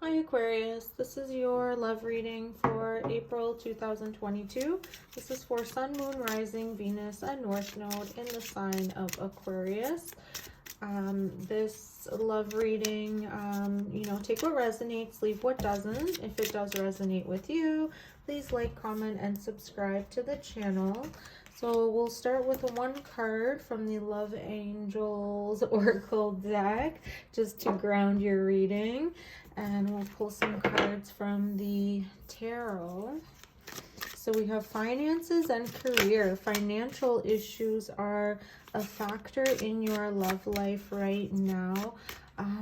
Hi Aquarius, this is your love reading for April 2022. This is for Sun, Moon, Rising, Venus, and North Node in the sign of Aquarius. This love reading, take what resonates, leave what doesn't. If it does resonate with you, please like, comment, and subscribe to the channel. So we'll start with one card from the Love Angels Oracle deck, just to ground your reading. And we'll pull some cards from the tarot. So we have finances and career. Financial issues are a factor in your love life right now.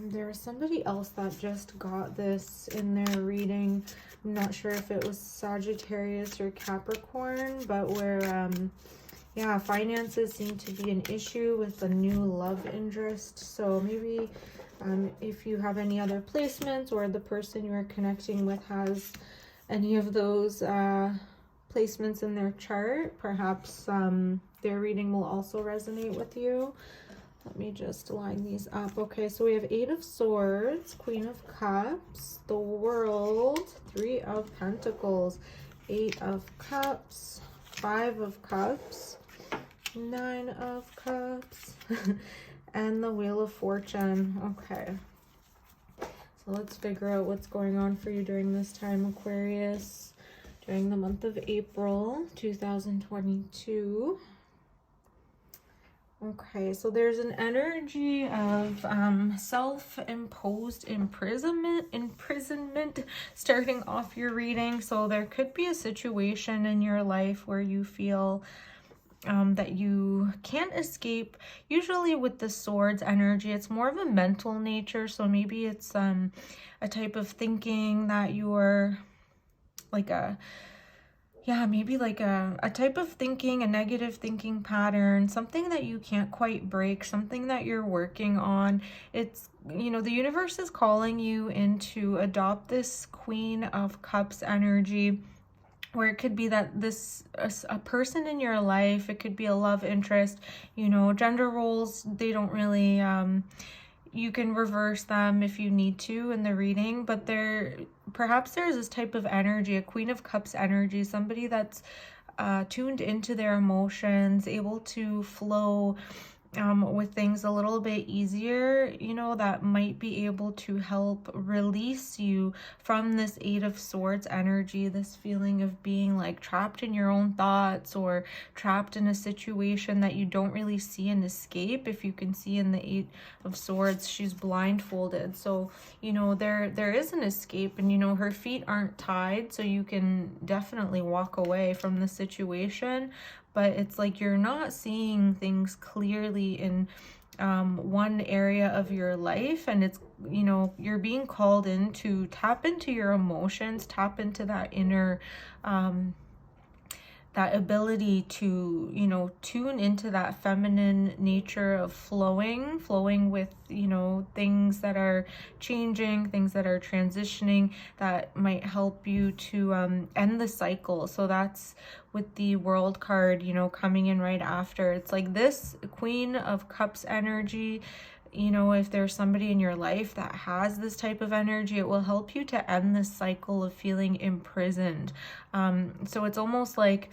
There was somebody else that just got this in their reading. I'm not sure if it was Sagittarius or Capricorn, but where finances seem to be an issue with a new love interest. So maybe if you have any other placements, or the person you are connecting with has any of those placements in their chart, perhaps their reading will also resonate with you. Let me just line these up. Okay, so we have 8 of Swords, Queen of Cups, the World, 3 of Pentacles, 8 of Cups, 5 of Cups, 9 of Cups, and the Wheel of Fortune. Okay, so let's figure out what's going on for you during this time, Aquarius, during the month of April 2022. Okay, so there's an energy of self-imposed imprisonment starting off your reading. So there could be a situation in your life where you feel that you can't escape. Usually with the Swords energy, it's more of a mental nature. So maybe it's a type of thinking that you're like maybe like a type of thinking, a negative thinking pattern, something that you can't quite break, something that you're working on. It's, the universe is calling you in to adopt this Queen of Cups energy, where it could be that a person in your life, it could be a love interest. Gender roles, they don't really, you can reverse them if you need to in the reading, but perhaps there's this type of energy, a Queen of Cups energy, somebody that's tuned into their emotions, able to flow with things a little bit easier, that might be able to help release you from this 8 of Swords energy, this feeling of being like trapped in your own thoughts, or trapped in a situation that you don't really see an escape. If you can see in the 8 of Swords, she's blindfolded. So, there is an escape, and, her feet aren't tied, so you can definitely walk away from the situation. But it's like you're not seeing things clearly in one area of your life, and it's, you're being called in to tap into your emotions, tap into that inner that ability to tune into that feminine nature of flowing with things that are changing, things that are transitioning, that might help you to end the cycle. So that's with the World card coming in right after. It's like this Queen of Cups energy. If there's somebody in your life that has this type of energy, it will help you to end this cycle of feeling imprisoned. So it's almost like,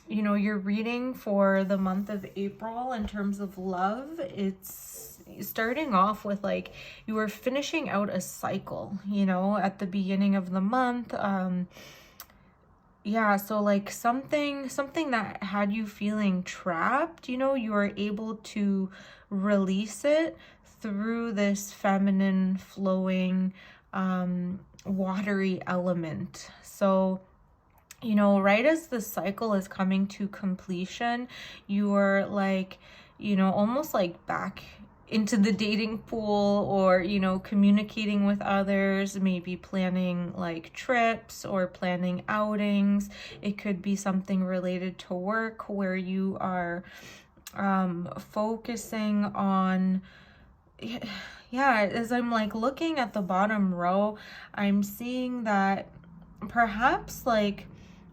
you're reading for the month of April in terms of love. It's starting off with like you were finishing out a cycle, at the beginning of the month. So like something that had you feeling trapped, you were able to release it through this feminine flowing watery element. So right as the cycle is coming to completion, you're like almost like back into the dating pool, or communicating with others, maybe planning like trips or planning outings. It could be something related to work where you are focusing on, as I'm like looking at the bottom row, I'm seeing that perhaps like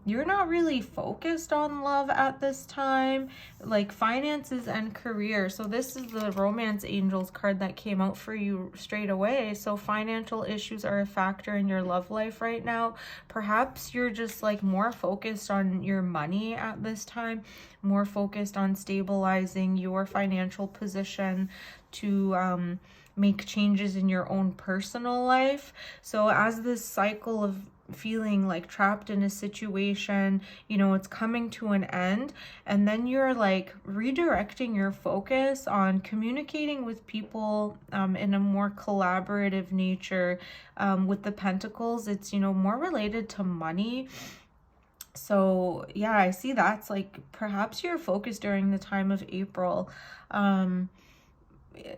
you're not really focused on love at this time, like finances and career. So this is the Romance Angels card that came out for you straight away. So financial issues are a factor in your love life right now. Perhaps you're just like more focused on your money at this time, more focused on stabilizing your financial position to make changes in your own personal life. So as this cycle of feeling like trapped in a situation, you know, it's coming to an end, and then you're like redirecting your focus on communicating with people in a more collaborative nature. With the Pentacles, it's, you know, more related to money. So yeah, I see that's like perhaps your focus during the time of April,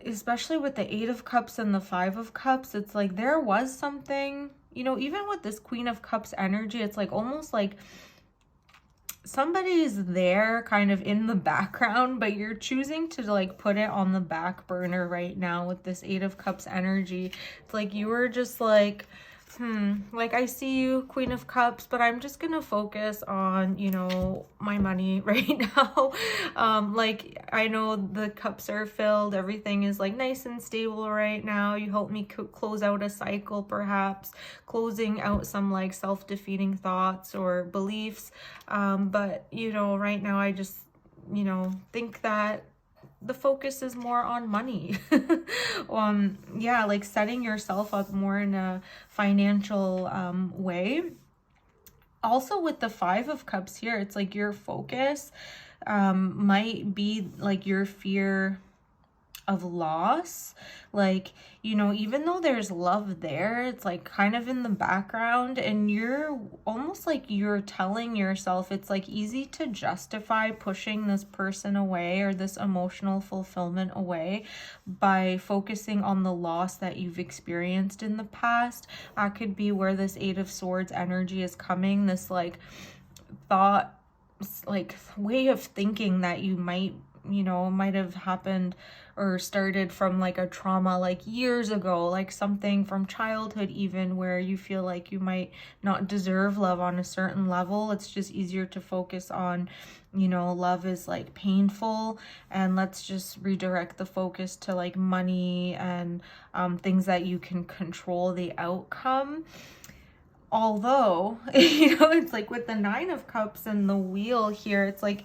especially with the 8 of Cups and the 5 of Cups. It's like there was something, you know, even with this Queen of Cups energy, it's like almost like somebody's there kind of in the background, but you're choosing to like put it on the back burner right now with this 8 of Cups energy. It's like you were just like, like I see you, Queen of Cups, but I'm just gonna focus on, you know, my money right now. Like I know the cups are filled, everything is like nice and stable right now. You help me close out a cycle, perhaps closing out some like self-defeating thoughts or beliefs. But you know, right now I just, you know, think that the focus is more on money. Yeah, like setting yourself up more in a financial way. Also with the 5 of Cups here, it's like your focus might be like your fear of loss. Like, you know, even though there's love there, it's like kind of in the background, and you're almost like you're telling yourself it's like easy to justify pushing this person away or this emotional fulfillment away by focusing on the loss that you've experienced in the past. That could be where this 8 of Swords energy is coming, this like thought, like way of thinking that you might, you know, might have happened or started from like a trauma like years ago, like something from childhood even, where you feel like you might not deserve love on a certain level. It's just easier to focus on, you know, love is like painful, and let's just redirect the focus to like money and things that you can control the outcome. Although, you know, it's like with the 9 of Cups and the Wheel here, it's like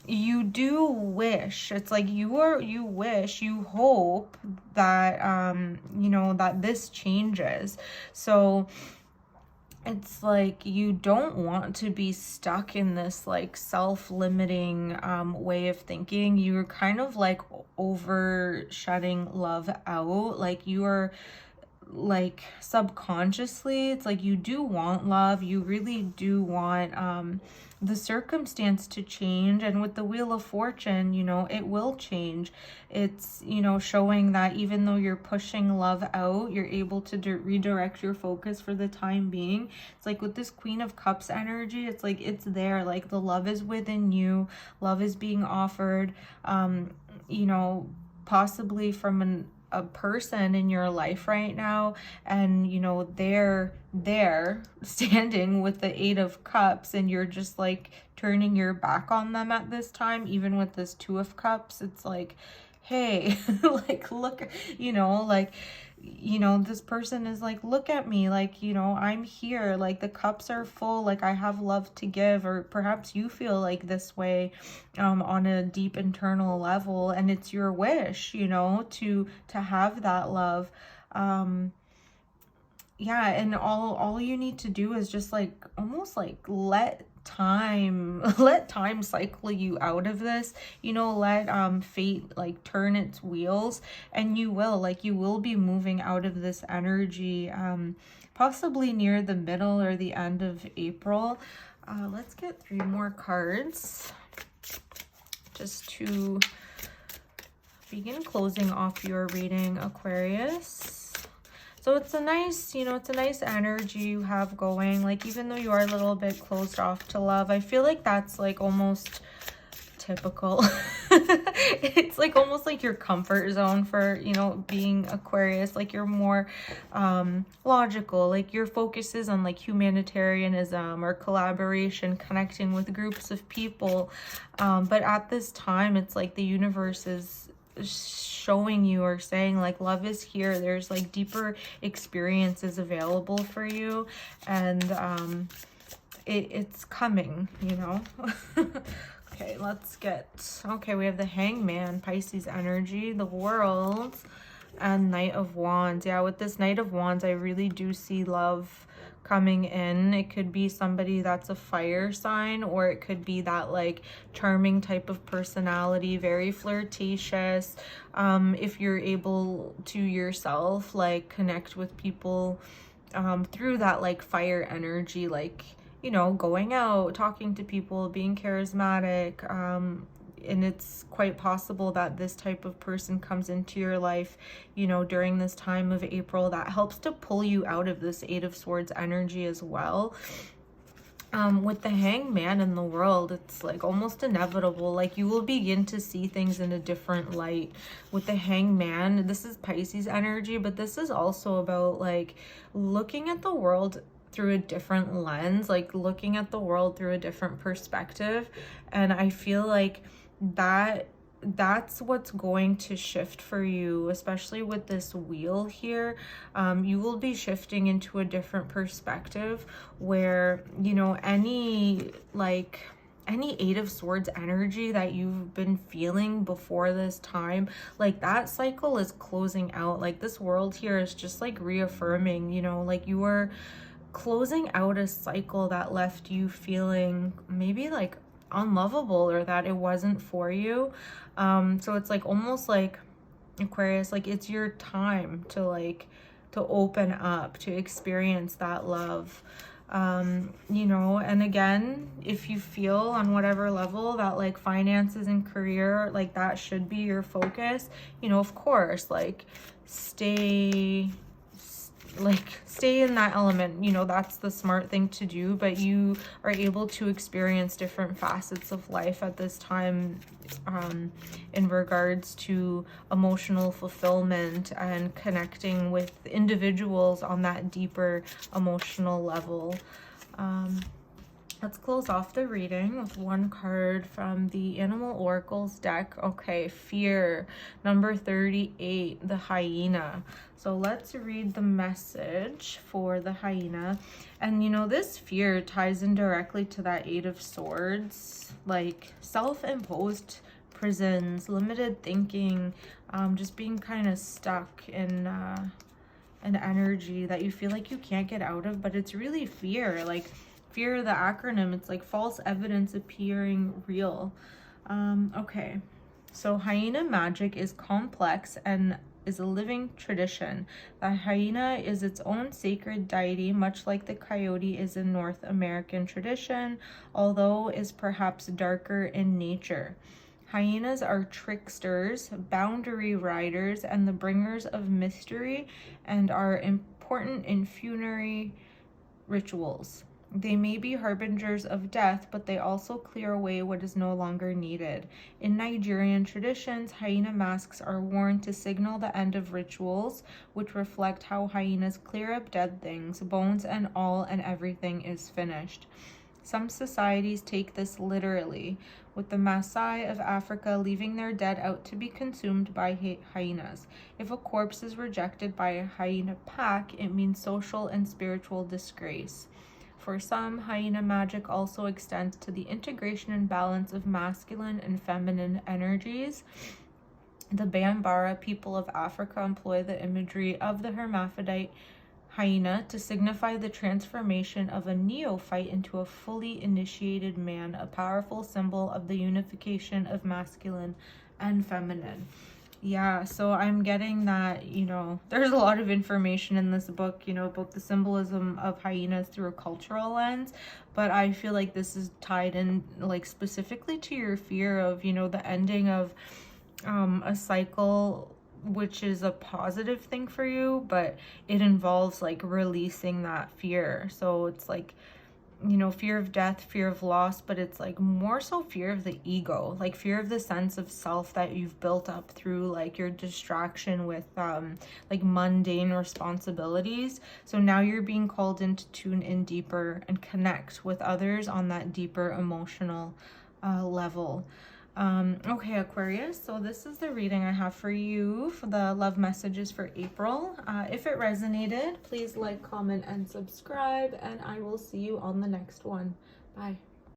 you do wish, it's like you wish, you hope that you know, that this changes. So it's like you don't want to be stuck in this like self-limiting way of thinking. You're kind of like over shutting love out, like you are like subconsciously, it's like you do want love, you really do want the circumstance to change. And with the Wheel of Fortune, you know, it will change. It's, you know, showing that even though you're pushing love out, you're able to redirect your focus for the time being. It's like with this Queen of Cups energy, it's like it's there, like the love is within you, love is being offered, you know, possibly from a person in your life right now, and you know, they're there standing with the 8 of Cups, and you're just like turning your back on them at this time. Even with this 2 of Cups, it's like, hey, like look, you know, like, you know, this person is like, look at me, like, you know, I'm here, like the cups are full, like I have love to give. Or perhaps you feel like this way on a deep internal level, and it's your wish, you know, to have that love. Yeah, and all you need to do is just like almost like let time cycle you out of this, you know, let fate like turn its wheels, and you will be moving out of this energy possibly near the middle or the end of April. Let's get 3 more cards just to begin closing off your reading, Aquarius. So it's a nice, you know, it's a nice energy you have going. Like, even though you are a little bit closed off to love, I feel like that's like almost typical. It's like almost like your comfort zone for, you know, being Aquarius. Like you're more logical, like your focus is on like humanitarianism or collaboration, connecting with groups of people. But at this time, it's like the universe is showing you or saying like love is here. There's like deeper experiences available for you, and it's coming, you know. Okay, let's get, okay, we have the Hangman, Pisces energy, the World, and Knight of Wands. Yeah, with this Knight of Wands, I really do see love coming in. It could be somebody that's a fire sign, or it could be that like charming type of personality, very flirtatious. If you're able to yourself like connect with people through that like fire energy, like, you know, going out, talking to people, being charismatic, and it's quite possible that this type of person comes into your life, you know, during this time of April. That helps to pull you out of this Eight of Swords energy as well. With the Hangman in the World, it's like almost inevitable, like you will begin to see things in a different light. With the Hangman, this is Pisces energy, but this is also about like looking at the world through a different lens, like looking at the world through a different perspective. And I feel like that's what's going to shift for you, especially with this wheel here. You will be shifting into a different perspective where, you know, any Eight of Swords energy that you've been feeling before this time, like that cycle is closing out. Like this world here is just like reaffirming, you know, like you were closing out a cycle that left you feeling maybe like unlovable, or that it wasn't for you. So it's like almost like Aquarius, like it's your time to open up, to experience that love. You know, and again, if you feel on whatever level that like finances and career, like that should be your focus, you know, of course, like stay in that element, you know, that's the smart thing to do. But you are able to experience different facets of life at this time, in regards to emotional fulfillment and connecting with individuals on that deeper emotional level. Let's close off the reading with one card from the Animal Oracles deck. Okay, Fear, number 38, the Hyena. So let's read the message for the Hyena. And you know, this fear ties in directly to that Eight of Swords, like self-imposed prisons, limited thinking, just being kind of stuck in an energy that you feel like you can't get out of. But it's really fear, like fear, the acronym, it's like false evidence appearing real. Okay, so hyena magic is complex and is a living tradition. The hyena is its own sacred deity, much like the coyote is in North American tradition, although is perhaps darker in nature. Hyenas are tricksters, boundary riders, and the bringers of mystery, and are important in funerary rituals. They may be harbingers of death, but they also clear away what is no longer needed. In Nigerian traditions, hyena masks are worn to signal the end of rituals, which reflect how hyenas clear up dead things, bones and all, and everything is finished. Some societies take this literally, with the Massaglia of Africa leaving their dead out to be consumed by hyenas. If a corpse is rejected by a hyena pack, it means social and spiritual disgrace. For some, hyena magic also extends to the integration and balance of masculine and feminine energies. The Bambara people of Africa employ the imagery of the hermaphrodite hyena to signify the transformation of a neophyte into a fully initiated man, a powerful symbol of the unification of masculine and feminine. Yeah, so I'm getting that, you know, there's a lot of information in this book, you know, about the symbolism of hyenas through a cultural lens, but I feel like this is tied in, like, specifically to your fear of, you know, the ending of a cycle, which is a positive thing for you, but it involves, like, releasing that fear. So it's like, you know, fear of death, fear of loss, but it's like more so fear of the ego, like fear of the sense of self that you've built up through like your distraction with like mundane responsibilities. So now you're being called in to tune in deeper and connect with others on that deeper emotional level. Okay, Aquarius, so this is the reading I have for you for the love messages for April. If it resonated, please like, comment, and subscribe, and I will see you on the next one. Bye.